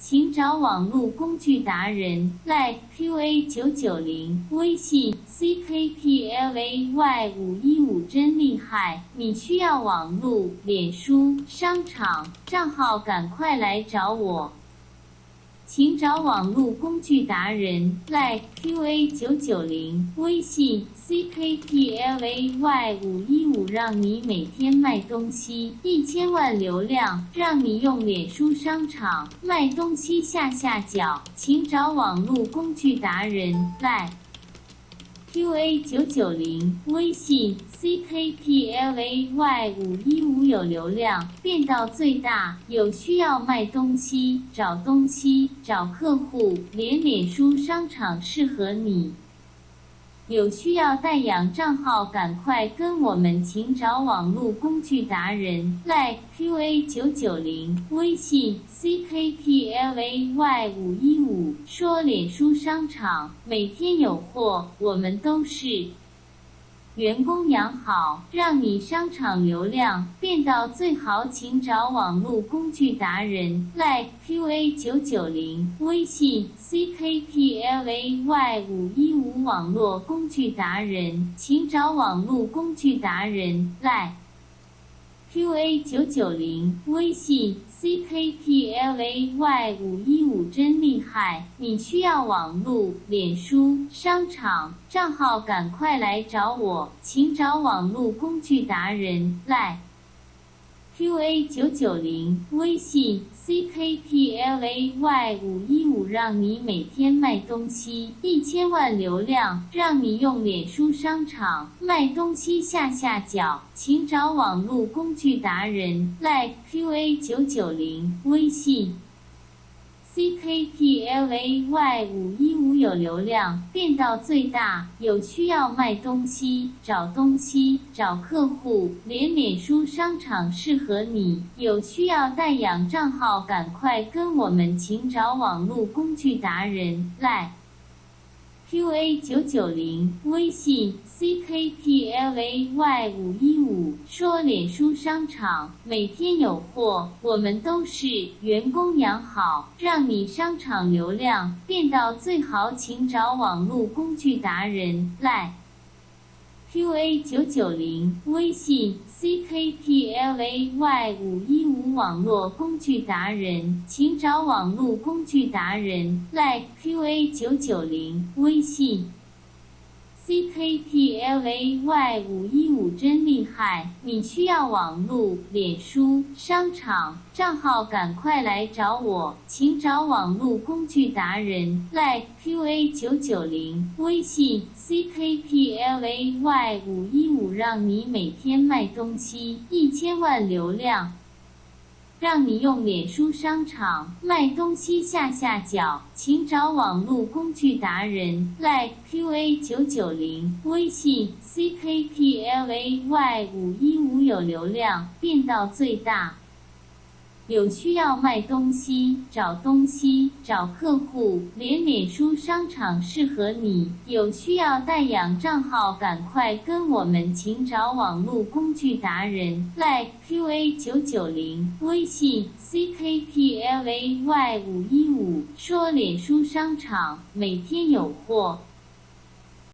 请找网络工具达人赖 QA990，微信 CKPLAY515，真厉害！你需要网络、脸书、商场账号，赶快来找我。请找网络工具达人赖 QA990，微信 CKPLAY515，让你每天卖东西1000万流量，让你用脸书商场卖东西下脚。请找网络工具达人赖 QA990，微信 CKPLAY515，有流量变到最大，有需要卖东西、找东西、找客户，连脸书商场适合你。有需要代养账号，赶快跟我们，请找网络工具达人赖 QA990，微信 CKPLAY515，说脸书商场每天有货，我们都是员工养好，让你商场流量变到最好，请找网络工具达人赖 QA990，微信 CKPLAY515，网络工具达人，请找网络工具达人赖 QA990，微信 CKPLAY515，真厉害！你需要网络、脸书、商场账号，赶快来找我，请找网络工具达人赖 QA990，微信 CKPLAY515，让你每天卖东西1000万流量，让你用脸书商场卖东西下脚。请找网络工具达人赖 QA990，微信 CKPLAY515，有流量变到最大，有需要卖东西、找东西、找客户，连脸书商场适合你。有需要代养账号，赶快跟我们，请找网络工具达人赖 QA990，微信 CKPLAY515，说脸书商场每天有货，我们都是员工养好，让你商场流量变到最好，请找网络工具达人赖 QA990，微信 CKPLAY515，网络工具达人，请找网络工具达人赖 QA990，微信 CKPLAY515，真厉害！你需要网络、脸书、商场账号，赶快来找我，请找网络工具达人赖 QA990，微信 CKPLAY515，让你每天卖东西1000万流量，让你用脸书商场卖东西下脚。请找网络工具达人赖 QA990，微信 CKPLAY515，有流量变到最大，有需要卖东西、找东西、找客户，连脸书商场适合你。有需要代养账号，赶快跟我们，请找网络工具达人赖 QA990，微信 CKPLAY515，说脸书商场每天有货。